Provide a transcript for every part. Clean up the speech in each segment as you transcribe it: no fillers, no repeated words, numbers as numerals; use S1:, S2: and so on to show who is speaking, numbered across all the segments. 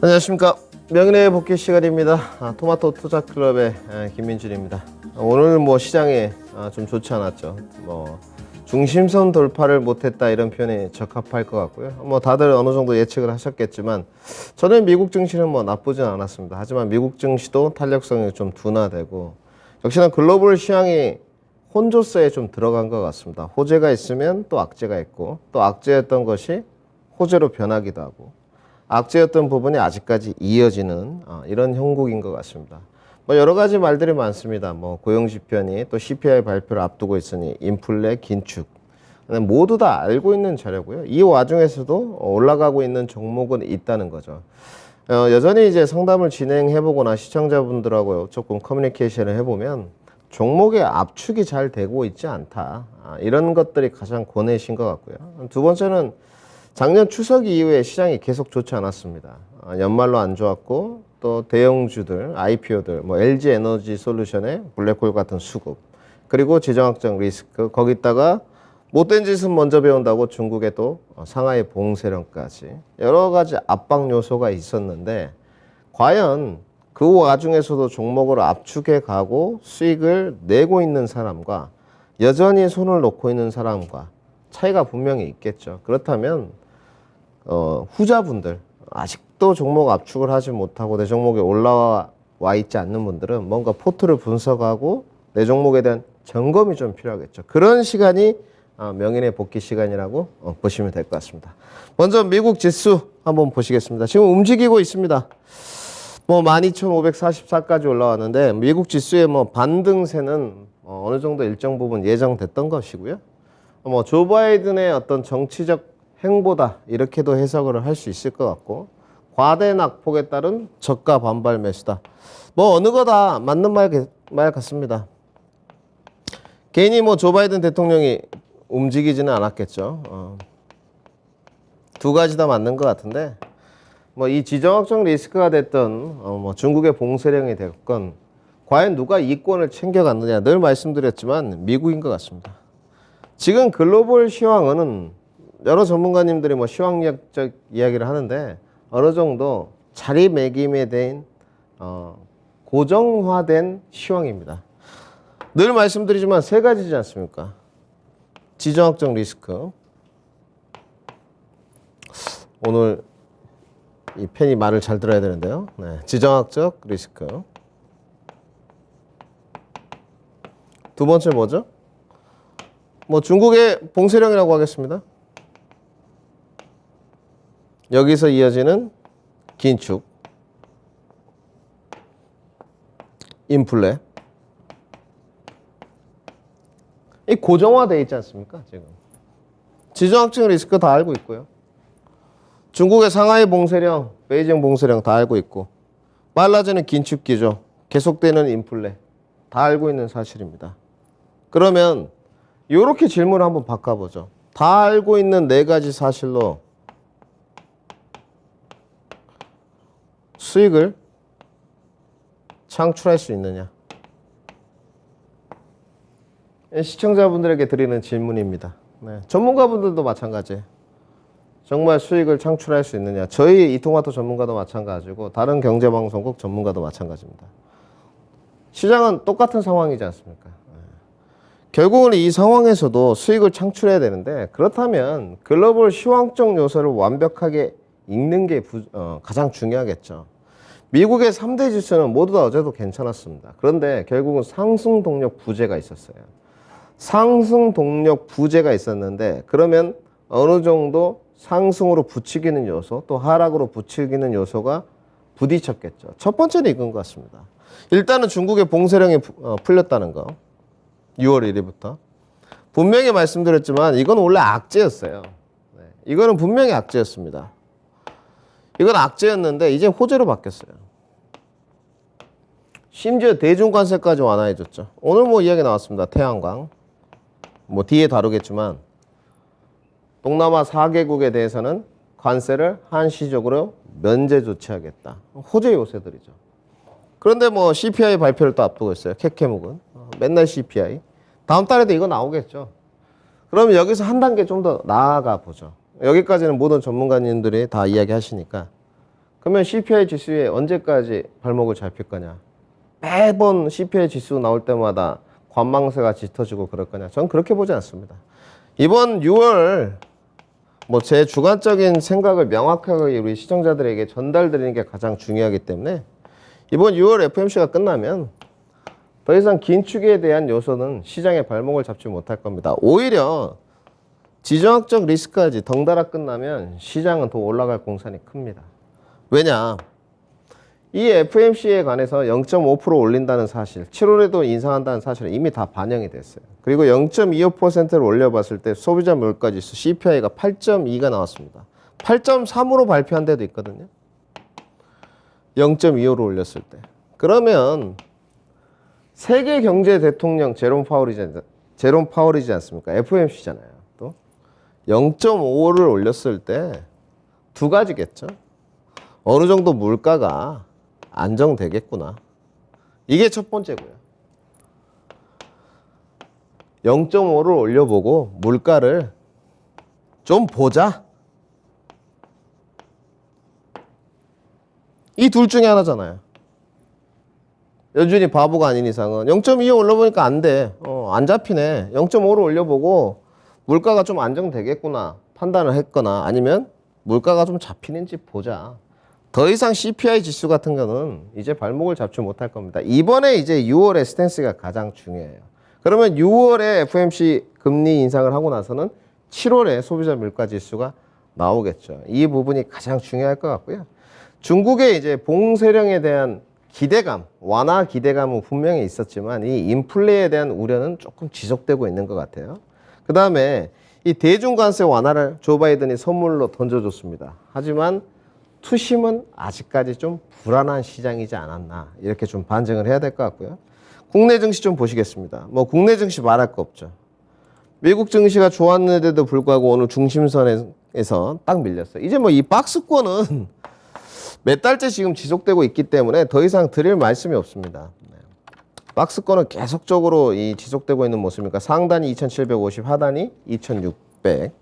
S1: 안녕하십니까. 명인의 복귀 시간입니다. 토마토 투자클럽의 김민준입니다. 오늘 뭐 시장이 좀 좋지 않았죠. 뭐 중심선 돌파를 못했다 이런 표현이 적합할 것 같고요. 뭐 다들 어느 정도 예측을 하셨겠지만 저는 미국 증시는 뭐 나쁘진 않았습니다. 하지만 미국 증시도 탄력성이 좀 둔화되고 역시나 글로벌 시황이 혼조세에 좀 들어간 것 같습니다. 호재가 있으면 또 악재가 있고 또 악재였던 것이 호재로 변하기도 하고 악재였던 부분이 아직까지 이어지는 이런 형국인 것 같습니다. 뭐 여러 가지 말들이 많습니다. 뭐 고용 지표니 또 CPI 발표를 앞두고 있으니 인플레 긴축 모두 다 알고 있는 자료고요. 이 와중에서도 올라가고 있는 종목은 있다는 거죠. 여전히 이제 상담을 진행해보거나 시청자분들하고 조금 커뮤니케이션을 해보면 종목의 압축이 잘 되고 있지 않다. 이런 것들이 가장 권해신 것 같고요. 두 번째는 작년 추석 이후에 시장이 계속 좋지 않았습니다. 연말로 안 좋았고 또 대형주들, IPO들, 뭐 LG 에너지 솔루션의 블랙홀 같은 수급, 그리고 지정학적 리스크, 거기다가 못된 짓은 먼저 배운다고 중국의 또 상하이 봉쇄령까지 여러 가지 압박 요소가 있었는데 과연 그 와중에서도 종목을 압축해 가고 수익을 내고 있는 사람과 여전히 손을 놓고 있는 사람과 차이가 분명히 있겠죠. 그렇다면 후자분들, 아직도 종목 압축을 하지 못하고 내 종목에 올라와 있지 않는 분들은 뭔가 포트를 분석하고 내 종목에 대한 점검이 좀 필요하겠죠. 그런 시간이 명인의 복귀 시간이라고 보시면 될 것 같습니다. 먼저 미국 지수 한번 보시겠습니다. 지금 움직이고 있습니다. 뭐 12,544까지 올라왔는데 미국 지수의 뭐 반등세는 어느 정도 일정 부분 예정됐던 것이고요. 뭐 조 바이든의 어떤 정치적 행보다 이렇게도 해석을 할 수 있을 것 같고 과대 낙폭에 따른 저가 반발 매수다. 뭐 어느 거 다 맞는 말 같습니다. 괜히 뭐 조 바이든 대통령이 움직이지는 않았겠죠. 두 가지 다 맞는 것 같은데 뭐 이 지정학적 리스크가 됐던 뭐 중국의 봉쇄령이 됐건 과연 누가 이권을 챙겨갔느냐 늘 말씀드렸지만 미국인 것 같습니다. 지금 글로벌 시황은 여러 전문가님들이 뭐 시황학적 이야기를 하는데 어느 정도 자리매김에 대한 고정화된 시황입니다. 늘 말씀드리지만 세 가지지 않습니까? 지정학적 리스크. 오늘 이 펜이 말을 잘 들어야 되는데요. 네, 지정학적 리스크. 두 번째 뭐죠? 뭐 중국의 봉쇄령이라고 하겠습니다. 여기서 이어지는 긴축, 인플레. 이 고정화되어 있지 않습니까? 지금 지정학적 리스크 다 알고 있고요. 중국의 상하이 봉쇄령, 베이징 봉쇄령 다 알고 있고 빨라지는 긴축 기조, 계속되는 인플레 다 알고 있는 사실입니다. 그러면 이렇게 질문을 한번 바꿔보죠. 다 알고 있는 네 가지 사실로 수익을 창출할 수 있느냐? 시청자분들에게 드리는 질문입니다. 네, 전문가분들도 마찬가지예요. 정말 수익을 창출할 수 있느냐? 저희 이토마토 전문가도 마찬가지고 다른 경제방송국 전문가도 마찬가지입니다. 시장은 똑같은 상황이지 않습니까? 결국은 이 상황에서도 수익을 창출해야 되는데 그렇다면 글로벌 시황적 요소를 완벽하게 읽는 게 가장 중요하겠죠. 미국의 3대 지수는 모두 다 어제도 괜찮았습니다. 그런데 결국은 상승 동력 부재가 있었어요. 상승 동력 부재가 있었는데 그러면 어느 정도 상승으로 부추기는 요소 또 하락으로 부추기는 요소가 부딪혔겠죠. 첫 번째는 이건 것 같습니다. 일단은 중국의 봉쇄령이 풀렸다는 거. 6월 1일부터. 분명히 말씀드렸지만 이건 원래 악재였어요. 네, 이거는 분명히 악재였습니다. 이건 악재였는데 이제 호재로 바뀌었어요. 심지어 대중관세까지 완화해줬죠. 오늘 뭐 이야기 나왔습니다. 태양광. 뭐 뒤에 다루겠지만 동남아 4개국에 대해서는 관세를 한시적으로 면제 조치하겠다. 호재 요새들이죠. 그런데 뭐 CPI 발표를 또 앞두고 있어요. 캐캐묵은. 맨날 CPI. 다음 달에도 이거 나오겠죠. 그러면 여기서 한 단계 좀 더 나아가 보죠. 여기까지는 모든 전문가님들이 다 이야기하시니까 그러면 CPI 지수에 언제까지 발목을 잡힐 거냐? 매번 CPI 지수 나올 때마다 관망세가 짙어지고 그럴 거냐? 전 그렇게 보지 않습니다. 이번 6월 뭐 제 주관적인 생각을 명확하게 우리 시청자들에게 전달드리는 게 가장 중요하기 때문에 이번 6월 FOMC가 끝나면 더 이상 긴축에 대한 요소는 시장의 발목을 잡지 못할 겁니다. 오히려 지정학적 리스크까지 덩달아 끝나면 시장은 더 올라갈 공산이 큽니다. 왜냐? 이 FOMC에 관해서 0.5% 올린다는 사실, 7월에도 인상한다는 사실은 이미 다 반영이 됐어요. 그리고 0.25%를 올려봤을 때 소비자 물가지수 CPI가 8.2가 나왔습니다. 8.3으로 발표한 데도 있거든요. 0.25로 올렸을 때. 그러면 세계 경제 대통령 제롬 파월이지 않습니까? FOMC잖아요. 또 0.5를 올렸을 때 두 가지겠죠. 어느 정도 물가가 안정되겠구나. 이게 첫 번째고요. 0.5를 올려보고 물가를 좀 보자. 이 둘 중에 하나잖아요. 연준이 바보가 아닌 이상은 0.25 올려보니까 안 돼. 안 잡히네. 0.5를 올려보고 물가가 좀 안정되겠구나 판단을 했거나 아니면 물가가 좀 잡히는지 보자. 더 이상 CPI 지수 같은 거는 이제 발목을 잡지 못할 겁니다. 이번에 이제 6월의 스탠스가 가장 중요해요. 그러면 6월에 FOMC 금리 인상을 하고 나서는 7월에 소비자 물가 지수가 나오겠죠. 이 부분이 가장 중요할 것 같고요. 중국의 이제 봉쇄령에 대한 기대감, 완화 기대감은 분명히 있었지만 이 인플레에 대한 우려는 조금 지속되고 있는 것 같아요. 그 다음에 이 대중관세 완화를 조 바이든이 선물로 던져줬습니다. 하지만 투심은 아직까지 좀 불안한 시장이지 않았나 이렇게 좀 반증을 해야 될 것 같고요. 국내 증시 좀 보시겠습니다. 뭐 국내 증시 말할 거 없죠. 미국 증시가 좋았는데도 불구하고 오늘 중심선에서 딱 밀렸어요. 이제 뭐 이 박스권은 몇 달째 지금 지속되고 있기 때문에 더 이상 드릴 말씀이 없습니다. 박스권은 계속적으로 이 지속되고 있는 모습이니까 상단이 2750, 하단이 2600.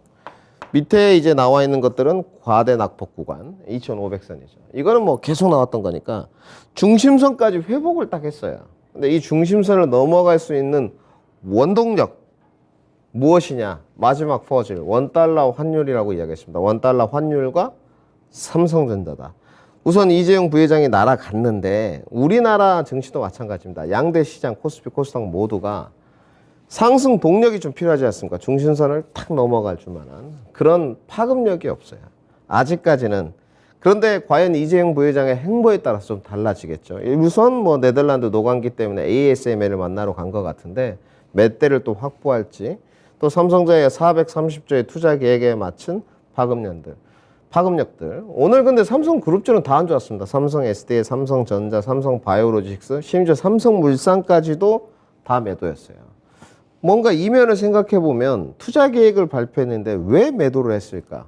S1: 밑에 이제 나와 있는 것들은 과대 낙폭 구간 2500선이죠. 이거는 뭐 계속 나왔던 거니까 중심선까지 회복을 딱 했어요. 근데 이 중심선을 넘어갈 수 있는 원동력 무엇이냐? 마지막 퍼즐 원달러 환율이라고 이야기했습니다. 원달러 환율과 삼성전자다. 우선 이재용 부회장이 날아갔는데 우리나라 증시도 마찬가지입니다. 양대 시장 코스피 코스닥 모두가 상승 동력이 좀 필요하지 않습니까? 중심선을 탁 넘어갈 줄만한 그런 파급력이 없어요. 아직까지는. 그런데 과연 이재용 부회장의 행보에 따라서 좀 달라지겠죠. 우선 뭐 네덜란드 노광기 때문에 ASML을 만나러 간 것 같은데 몇 대를 또 확보할지 또 삼성전자의 430조의 투자 계획에 맞춘 파급력들. 오늘 근데 삼성그룹주는 다 안 좋았습니다. 삼성 SDI, 삼성전자, 삼성바이오로직스, 심지어 삼성물산까지도 다 매도였어요. 뭔가 이면을 생각해 보면 투자 계획을 발표했는데 왜 매도를 했을까?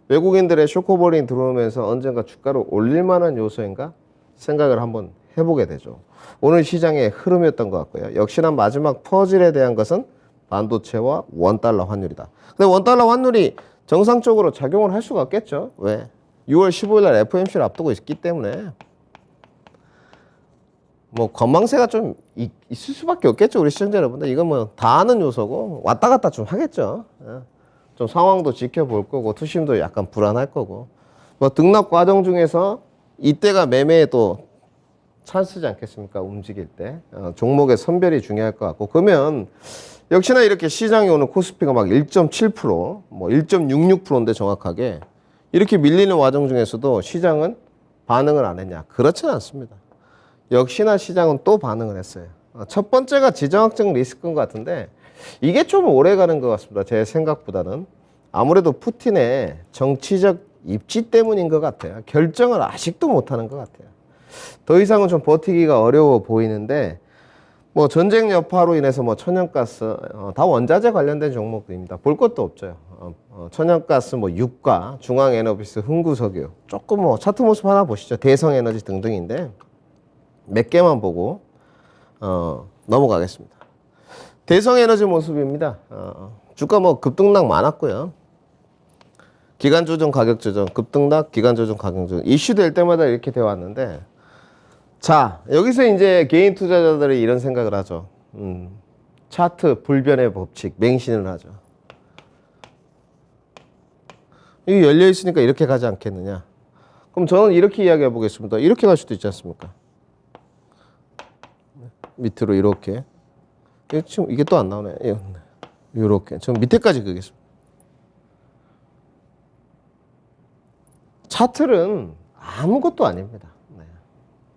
S1: 외국인들의 쇼커버링 들어오면서 언젠가 주가를 올릴 만한 요소인가? 생각을 한번 해보게 되죠. 오늘 시장의 흐름이었던 것 같고요. 역시나 마지막 퍼즐에 대한 것은 반도체와 원달러 환율이다. 근데 원달러 환율이 정상적으로 작용을 할 수가 없겠죠. 왜? 6월 15일 날 FOMC를 앞두고 있기 때문에 뭐 건망세가 좀 있을 수밖에 없겠죠. 우리 시청자 여러분들. 이건 뭐 다 아는 요소고 왔다 갔다 좀 하겠죠. 좀 상황도 지켜볼 거고 투심도 약간 불안할 거고 뭐 등락 과정 중에서 이때가 매매에 또 찬스지 않겠습니까? 움직일 때 종목의 선별이 중요할 것 같고 그러면 역시나 이렇게 시장이 오늘 코스피가 막 1.7%, 뭐 1.66%인데 정확하게 이렇게 밀리는 과정 중에서도 시장은 반응을 안 했냐? 그렇지는 않습니다. 역시나 시장은 또 반응을 했어요. 첫 번째가 지정학적 리스크인 것 같은데 이게 좀 오래 가는 것 같습니다. 제 생각보다는. 아무래도 푸틴의 정치적 입지 때문인 것 같아요. 결정을 아직도 못하는 것 같아요. 더 이상은 좀 버티기가 어려워 보이는데 뭐 전쟁 여파로 인해서 뭐 천연가스 다 원자재 관련된 종목들입니다. 볼 것도 없죠. 천연가스 뭐 유가, 중앙에너비스, 흥구석유 조금 뭐 차트 모습 하나 보시죠. 대성에너지 등등인데 몇 개만 보고 넘어가겠습니다. 대성에너지 모습입니다. 주가 뭐 급등락 많았고요. 기간 조정, 가격 조정, 급등락, 기간 조정, 가격 조정. 이슈될 때마다 이렇게 되어 왔는데, 자, 여기서 이제 개인 투자자들이 이런 생각을 하죠. 차트 불변의 법칙, 맹신을 하죠. 이게 열려 있으니까 이렇게 가지 않겠느냐. 그럼 저는 이렇게 이야기해 보겠습니다. 이렇게 갈 수도 있지 않습니까? 밑으로 이렇게. 지금 이게 또 안 나오네. 이렇게. 저 밑에까지 그겠습니다. 차트는 아무것도 아닙니다. 네.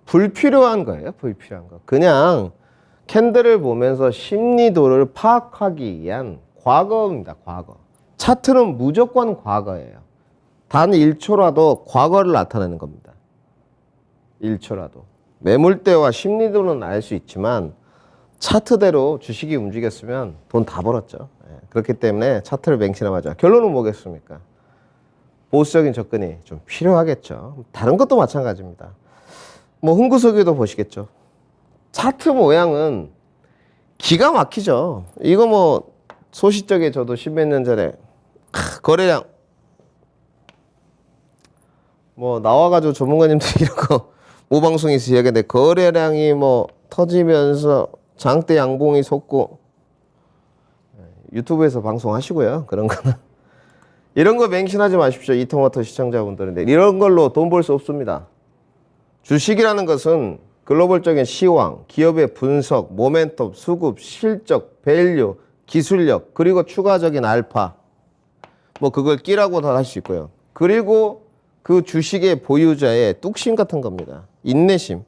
S1: 불필요한 거예요. 불필요한 거. 그냥 캔들을 보면서 심리도를 파악하기 위한 과거입니다. 과거. 차트는 무조건 과거예요. 단 1초라도 과거를 나타내는 겁니다. 1초라도. 매물대와 심리도는 알 수 있지만 차트대로 주식이 움직였으면 돈 다 벌었죠. 그렇기 때문에 차트를 맹신하자. 결론은 뭐겠습니까? 보수적인 접근이 좀 필요하겠죠. 다른 것도 마찬가지입니다. 뭐 흥구석유도 보시겠죠. 차트 모양은 기가 막히죠. 이거 뭐 소시적에 저도 십몇 년 전에 거래량 뭐 나와가지고 전문가님들이 이런 거 모방송에서 이야기했는데 거래량이 뭐 터지면서 장대 양봉이 솟고 유튜브에서 방송하시고요. 그런 거는 이런 거 맹신하지 마십시오. 이통화터 시청자분들인데 이런 걸로 돈 벌 수 없습니다. 주식이라는 것은 글로벌적인 시황, 기업의 분석, 모멘텀, 수급, 실적, 밸류, 기술력, 그리고 추가적인 알파 뭐 그걸 끼라고도 할 수 있고요. 그리고 그 주식의 보유자의 뚝심 같은 겁니다. 인내심,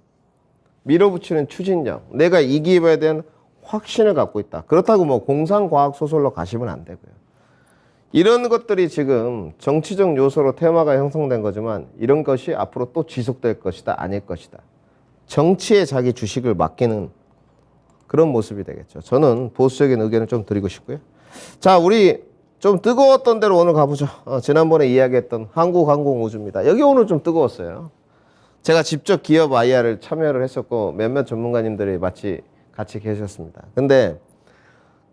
S1: 밀어붙이는 추진력, 내가 이기해야 되는 확신을 갖고 있다. 그렇다고 뭐 공상과학소설로 가시면 안 되고요. 이런 것들이 지금 정치적 요소로 테마가 형성된 거지만 이런 것이 앞으로 또 지속될 것이다, 아닐 것이다. 정치에 자기 주식을 맡기는 그런 모습이 되겠죠. 저는 보수적인 의견을 좀 드리고 싶고요. 자, 우리 좀 뜨거웠던 대로 오늘 가보죠. 지난번에 이야기했던 한국항공우주입니다. 여기 오늘 좀 뜨거웠어요. 제가 직접 기업 IR을 참여를 했었고 몇몇 전문가님들이 같이 계셨습니다. 근데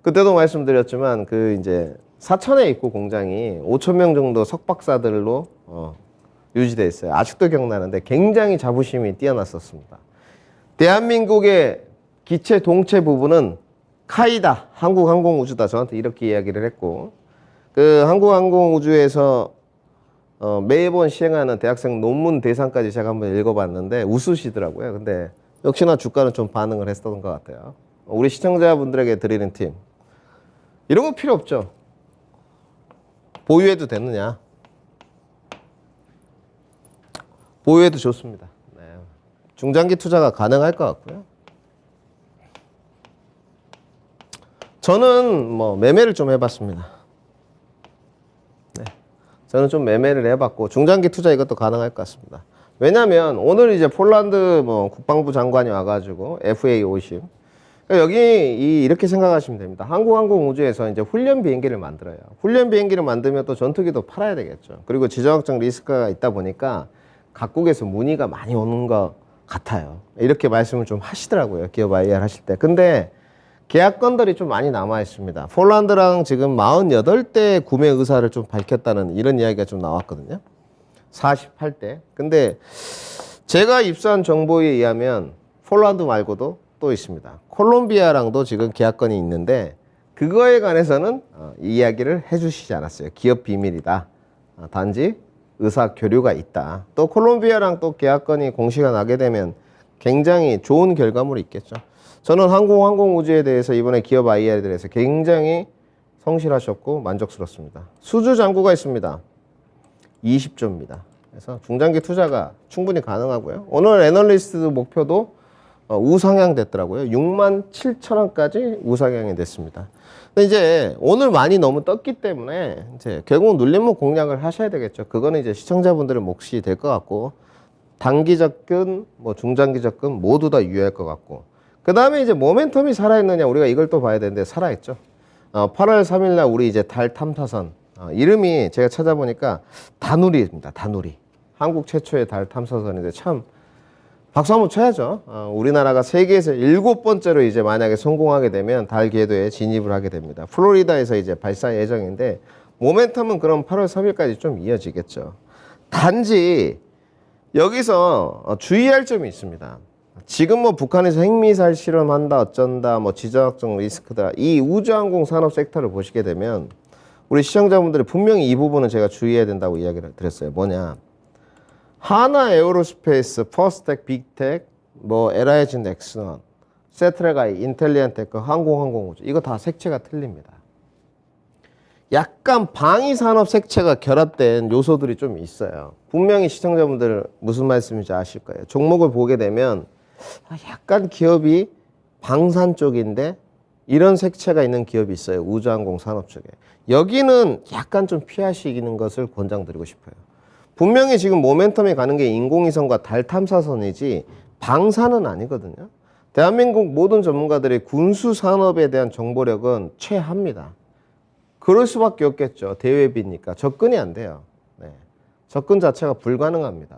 S1: 그때도 말씀드렸지만 그 이제 사천에 있고 공장이 5,000명 정도 석박사들로 유지되어 있어요. 아직도 기억나는데 굉장히 자부심이 뛰어났었습니다. 대한민국의 기체 동체 부분은 카이다, 한국항공우주다. 저한테 이렇게 이야기를 했고 그 한국항공우주에서 매번 시행하는 대학생 논문 대상까지 제가 한번 읽어봤는데 웃으시더라고요. 근데 역시나 주가는 좀 반응을 했었던 것 같아요. 우리 시청자분들에게 드리는 팁. 이런 거 필요 없죠. 보유해도 되느냐? 보유해도 좋습니다. 네. 중장기 투자가 가능할 것 같고요. 저는 뭐 매매를 좀 해봤습니다. 네. 저는 좀 매매를 해봤고 중장기 투자 이것도 가능할 것 같습니다. 왜냐하면 오늘 이제 폴란드 뭐 국방부 장관이 와가지고 FA50 그러니까 여기 이렇게 생각하시면 됩니다. 한국항공우주에서 이제 훈련 비행기를 만들어요. 훈련 비행기를 만들면 또 전투기도 팔아야 되겠죠. 그리고 지정학적 리스크가 있다 보니까 각국에서 문의가 많이 오는 것 같아요. 이렇게 말씀을 좀 하시더라고요. 기업 IR 하실 때. 근데 계약건들이 좀 많이 남아 있습니다. 폴란드랑 지금 48대 구매 의사를 좀 밝혔다는 이런 이야기가 좀 나왔거든요. 48대. 근데 제가 입수한 정보에 의하면 폴란드 말고도 또 있습니다. 콜롬비아랑도 지금 계약건이 있는데 그거에 관해서는 이야기를 해주시지 않았어요. 기업 비밀이다. 단지 의사 교류가 있다. 또 콜롬비아랑 또 계약건이 공시가 나게 되면 굉장히 좋은 결과물이 있겠죠. 저는 항공우주에 대해서 이번에 기업 IR에 대해서 굉장히 성실하셨고 만족스럽습니다. 수주 잔고가 있습니다. 20조입니다. 그래서 중장기 투자가 충분히 가능하고요. 오늘 애널리스트 목표도 우상향 됐더라고요. 67,000원까지 우상향이 됐습니다. 근데 이제 오늘 많이 너무 떴기 때문에 이제 결국 눌림목 공략을 하셔야 되겠죠. 그거는 이제 시청자분들의 몫이 될 것 같고 단기 접근, 뭐 중장기 접근 모두 다 유효할 것 같고 그 다음에 이제 모멘텀이 살아있느냐 우리가 이걸 또 봐야 되는데 살아있죠. 8월 3일날 우리 이제 달 탐사선 이름이 제가 찾아보니까 다누리입니다. 다누리. 한국 최초의 달 탐사선인데 참 박수 한번 쳐야죠. 우리나라가 세계에서 7번째로 이제 만약에 성공하게 되면 달 궤도에 진입을 하게 됩니다. 플로리다에서 이제 발사 예정인데 모멘텀은 그럼 8월 3일까지 좀 이어지겠죠. 단지 여기서 주의할 점이 있습니다. 지금 뭐 북한에서 핵미사일 실험한다 어쩐다 뭐 지정학적 리스크다, 이 우주항공 산업 섹터를 보시게 되면 우리 시청자분들이 분명히 이 부분은 제가 주의해야 된다고 이야기를 드렸어요. 뭐냐, 하나 에어로스페이스, 퍼스텍, 빅텍, 뭐 LIG 넥슨, 세트레가이, 인텔리안테크, 항공우주, 이거 다 색채가 틀립니다. 약간 방위산업 색채가 결합된 요소들이 좀 있어요. 분명히 시청자분들 무슨 말씀인지 아실 거예요. 종목을 보게 되면 약간 기업이 방산 쪽인데 이런 색채가 있는 기업이 있어요. 우주항공 산업 쪽에. 여기는 약간 좀 피하시는 것을 권장드리고 싶어요. 분명히 지금 모멘텀이 가는 게 인공위성과 달 탐사선이지 방산은 아니거든요. 대한민국 모든 전문가들이 군수 산업에 대한 정보력은 최하입니다. 그럴 수밖에 없겠죠. 대외비니까 접근이 안 돼요. 네. 접근 자체가 불가능합니다.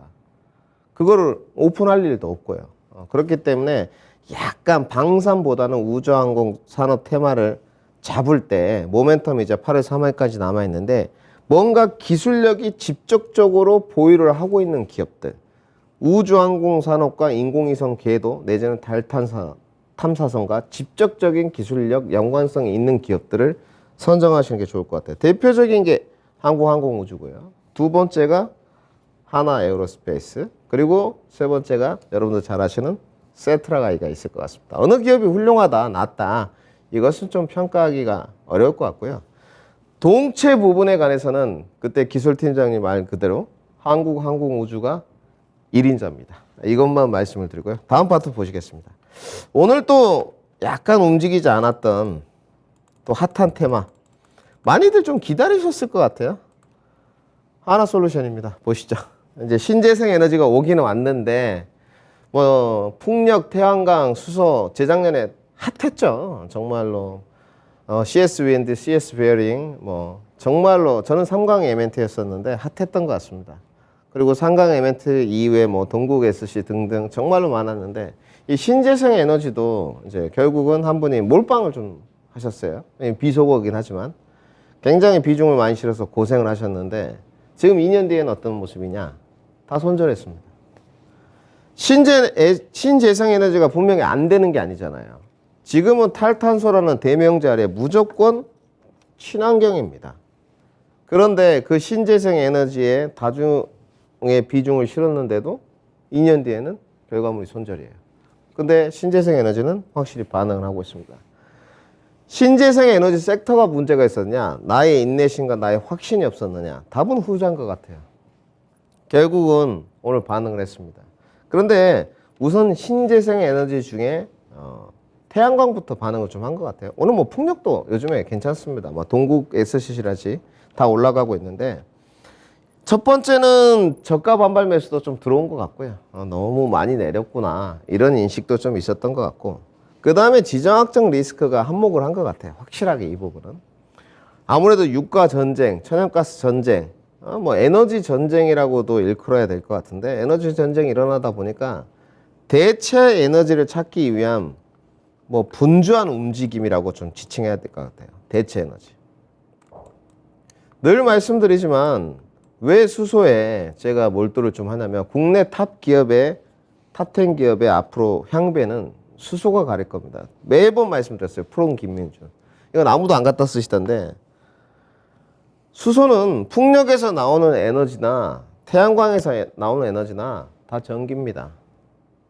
S1: 그거를 오픈할 일도 없고요. 그렇기 때문에 약간 방산보다는 우주항공 산업 테마를 잡을 때 모멘텀이 이제 8월 3일까지 남아있는데 뭔가 기술력이 직접적으로 보유를 하고 있는 기업들, 우주항공 산업과 인공위성 궤도 내지는 달 탐사선과 직접적인 기술력 연관성이 있는 기업들을 선정하시는 게 좋을 것 같아요. 대표적인 게 한국항공우주고요. 두 번째가 하나 에어로스페이스, 그리고 세 번째가 여러분들 잘 아시는 세트라가이가 있을 것 같습니다. 어느 기업이 훌륭하다, 낫다, 이것은 좀 평가하기가 어려울 것 같고요. 동체 부분에 관해서는 그때 기술팀장님 말 그대로 한국항공우주가 1인자입니다. 이것만 말씀을 드리고요. 다음 파트 보시겠습니다. 오늘 또 약간 움직이지 않았던 또 핫한 테마, 많이들 좀 기다리셨을 것 같아요. 하나솔루션입니다. 보시죠. 이제 신재생 에너지가 오기는 왔는데 뭐 풍력, 태양광, 수소 재작년에 핫했죠. 정말로 CS 윈드, CS 베어링, 뭐 정말로 저는 3강 에멘트였었는데 핫했던 것 같습니다. 그리고 3강 에멘트 이후에 뭐 동국 SC 등등 정말로 많았는데 이 신재생 에너지도 이제 결국은 한 분이 몰빵을 좀 하셨어요. 비속어긴 하지만 굉장히 비중을 많이 실어서 고생을 하셨는데 지금 2년 뒤에는 어떤 모습이냐? 다 손절했습니다. 신재생 에너지가 분명히 안 되는 게 아니잖아요. 지금은 탈탄소라는 대명제 아래 무조건 친환경입니다. 그런데 그 신재생 에너지에 다중의 비중을 실었는데도 2년 뒤에는 결과물이 손절이에요. 근데 신재생 에너지는 확실히 반응을 하고 있습니다. 신재생 에너지 섹터가 문제가 있었냐? 나의 인내심과 나의 확신이 없었느냐? 답은 후자인 것 같아요. 결국은 오늘 반응을 했습니다. 그런데 우선 신재생 에너지 중에 태양광부터 반응을 좀 한 것 같아요. 오늘 뭐 풍력도 요즘에 괜찮습니다. 뭐 동국 SCC라지 다 올라가고 있는데 첫 번째는 저가 반발 매수도 좀 들어온 것 같고요. 너무 많이 내렸구나 이런 인식도 좀 있었던 것 같고, 그 다음에 지정학적 리스크가 한몫을 한 것 같아요. 확실하게 이 부분은. 아무래도 유가 전쟁, 천연가스 전쟁, 뭐 에너지 전쟁이라고도 일컬어야 될 것 같은데 에너지 전쟁이 일어나다 보니까 대체 에너지를 찾기 위한 뭐 분주한 움직임이라고 좀 지칭해야 될 것 같아요. 대체 에너지. 늘 말씀드리지만 왜 수소에 제가 몰두를 좀 하냐면 국내 탑 기업의 탑10 기업의 앞으로 향배는 수소가 가릴 겁니다. 매번 말씀드렸어요. 프롬 김민준. 이건 아무도 안 갖다 쓰시던데 수소는 풍력에서 나오는 에너지나 태양광에서 나오는 에너지나 다 전기입니다.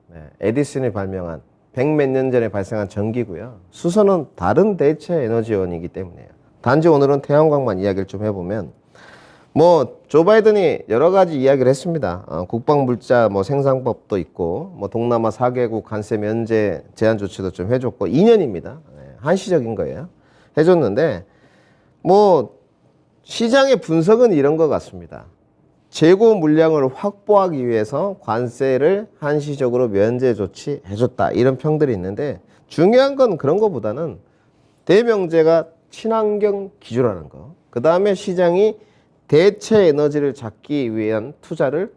S1: 네, 에디슨이 발명한 100몇 년 전에 발생한 전기고요. 수소는 다른 대체 에너지원이기 때문에요. 단지 오늘은 태양광만 이야기를 좀 해보면 뭐 조 바이든이 여러 가지 이야기를 했습니다. 국방물자 뭐 생산법도 있고 뭐 동남아 4개국 관세 면제 제한 조치도 좀 해줬고 2년입니다. 네, 한시적인 거예요. 해줬는데 뭐 시장의 분석은 이런 것 같습니다. 재고 물량을 확보하기 위해서 관세를 한시적으로 면제 조치 해줬다 이런 평들이 있는데 중요한 건 그런 것보다는 대명제가 친환경 기조라는 거, 그 다음에 시장이 대체 에너지를 찾기 위한 투자를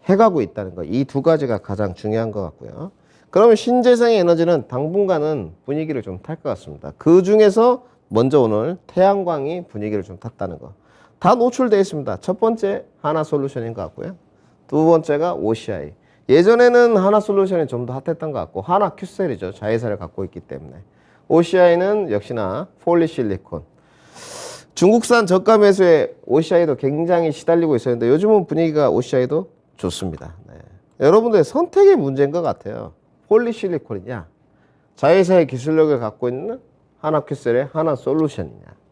S1: 해가고 있다는 거, 이 두 가지가 가장 중요한 것 같고요. 그러면 신재생 에너지는 당분간은 분위기를 좀 탈 것 같습니다. 그 중에서 먼저 오늘 태양광이 분위기를 좀 탔다는 거. 다 노출되어 있습니다. 첫 번째 하나솔루션인 것 같고요. 두 번째가 OCI. 예전에는 하나솔루션이 좀 더 핫했던 것 같고 하나큐셀이죠. 자회사를 갖고 있기 때문에. OCI는 역시나 폴리실리콘. 중국산 저가 매수에 OCI도 굉장히 시달리고 있었는데 요즘은 분위기가 OCI도 좋습니다. 네. 여러분들의 선택의 문제인 것 같아요. 폴리실리콘이냐, 자회사의 기술력을 갖고 있는 하나큐셀의 하나솔루션이냐.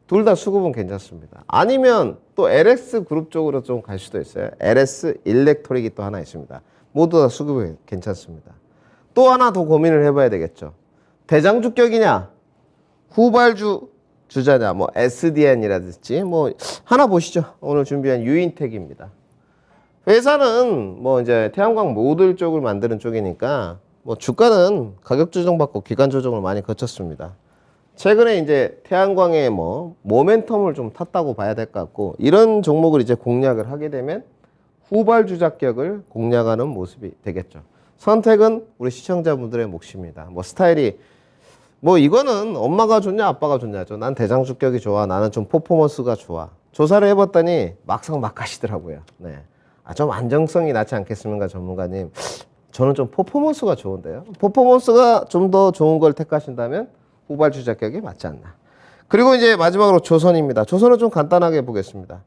S1: 둘 다 수급은 괜찮습니다. 아니면 또 LS 그룹 쪽으로 좀 갈 수도 있어요. LS 일렉트릭이 또 하나 있습니다. 모두 다 수급이 괜찮습니다. 또 하나 더 고민을 해봐야 되겠죠. 대장주격이냐, 후발주 주자냐, 뭐 SDN이라든지 뭐 하나 보시죠. 오늘 준비한 유인텍입니다. 회사는 뭐 이제 태양광 모듈 쪽을 만드는 쪽이니까 뭐 주가는 가격 조정받고 기간 조정을 많이 거쳤습니다. 최근에 이제 태양광의 뭐 모멘텀을 좀 탔다고 봐야 될 것 같고 이런 종목을 이제 공략을 하게 되면 후발주 자격을 공략하는 모습이 되겠죠. 선택은 우리 시청자분들의 몫입니다. 뭐 스타일이 뭐 이거는 엄마가 좋냐 아빠가 좋냐죠. 난 대장주격이 좋아. 나는 좀 퍼포먼스가 좋아. 조사를 해봤더니 막상 막하시더라고요. 네. 좀 안정성이 낫지 않겠습니까, 전문가님? 저는 좀 퍼포먼스가 좋은데요. 퍼포먼스가 좀 더 좋은 걸 택하신다면 후발주 자격이 맞지 않나. 그리고 이제 마지막으로 조선입니다. 조선은 좀 간단하게 보겠습니다.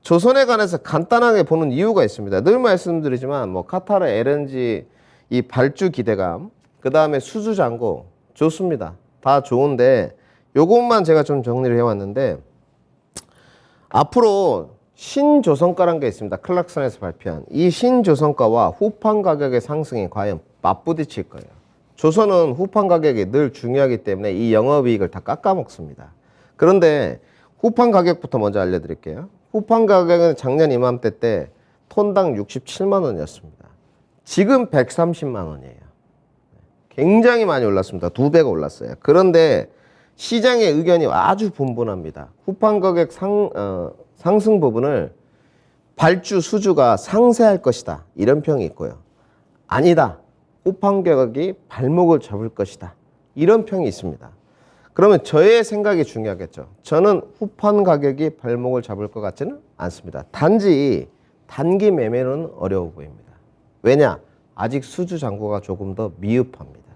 S1: 조선에 관해서 간단하게 보는 이유가 있습니다. 늘 말씀드리지만 뭐 카타르 LNG 이 발주 기대감, 그 다음에 수주 잔고 좋습니다. 다 좋은데 요것만 제가 좀 정리를 해왔는데 앞으로 신조선가라는 게 있습니다. 클락선에서 발표한 이 신조선가와 후판 가격의 상승이 과연 맞부딪힐 거예요. 조선은 후판 가격이 늘 중요하기 때문에 이 영업이익을 다 깎아먹습니다. 그런데 후판 가격부터 먼저 알려드릴게요. 후판 가격은 작년 이맘때 때 톤당 67만 원이었습니다. 지금 130만 원이에요. 굉장히 많이 올랐습니다. 2배가 올랐어요. 그런데 시장의 의견이 아주 분분합니다. 후판 가격 상승 부분을 발주 수주가 상쇄할 것이다. 이런 평이 있고요. 아니다. 후판 가격이 발목을 잡을 것이다. 이런 평이 있습니다. 그러면 저의 생각이 중요하겠죠. 저는 후판 가격이 발목을 잡을 것 같지는 않습니다. 단지 단기 매매는 어려워 보입니다. 왜냐? 아직 수주 잔고가 조금 더 미흡합니다.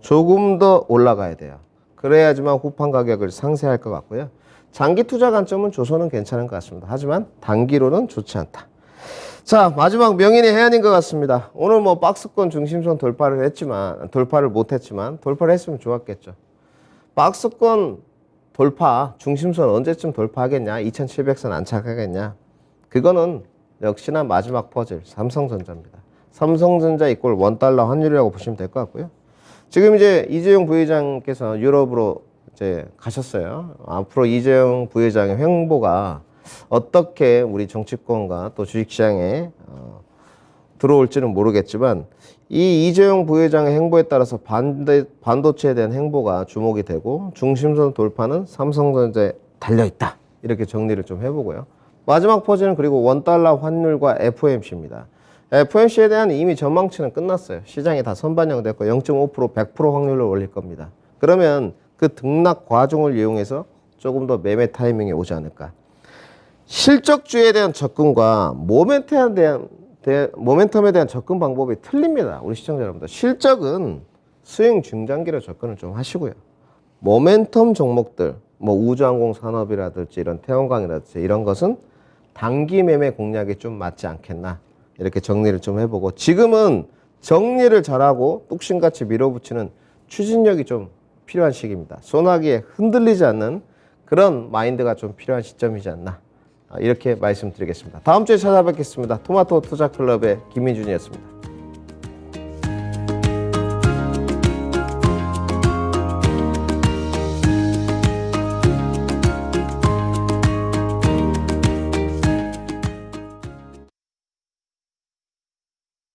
S1: 조금 더 올라가야 돼요. 그래야지만 후판 가격을 상쇄할 것 같고요. 장기 투자 관점은 조선은 괜찮은 것 같습니다. 하지만 단기로는 좋지 않다. 자, 마지막 명인의 해안인 것 같습니다. 오늘 뭐 박스권 중심선 돌파를 못했지만 돌파를 했으면 좋았겠죠. 박스권 돌파, 중심선 언제쯤 돌파하겠냐? 2700선 안착하겠냐? 그거는 역시나 마지막 퍼즐 삼성전자입니다. 삼성전자 이꼴 $1 환율이라고 보시면 될 것 같고요. 지금 이제 이재용 부회장께서 유럽으로 이제 가셨어요. 앞으로 이재용 부회장의 행보가 어떻게 우리 정치권과 또 주식시장에 들어올지는 모르겠지만 이 이재용 부회장의 행보에 따라서 반도체에 대한 행보가 주목이 되고 중심선 돌파는 삼성전자에 달려있다. 이렇게 정리를 좀 해보고요. 마지막 퍼즐은 그리고 $1 환율과 FOMC입니다. FOMC에 대한 이미 전망치는 끝났어요. 시장이 다 선반영됐고 0.5% 100% 확률을 올릴 겁니다. 그러면 그 등락 과정을 이용해서 조금 더 매매 타이밍이 오지 않을까. 실적주에 대한 접근과 모멘텀에 대한 접근 방법이 틀립니다. 우리 시청자 여러분들. 실적은 수익 중장기로 접근을 좀 하시고요. 모멘텀 종목들, 뭐 우주항공 산업이라든지 이런 태양광이라든지 이런 것은 단기 매매 공략이 좀 맞지 않겠나. 이렇게 정리를 좀 해보고 지금은 정리를 잘하고 뚝심같이 밀어붙이는 추진력이 좀 필요한 시기입니다. 소나기에 흔들리지 않는 그런 마인드가 좀 필요한 시점이지 않나 이렇게 말씀드리겠습니다. 다음 주에 찾아뵙겠습니다. 토마토 투자클럽의 김민준이었습니다.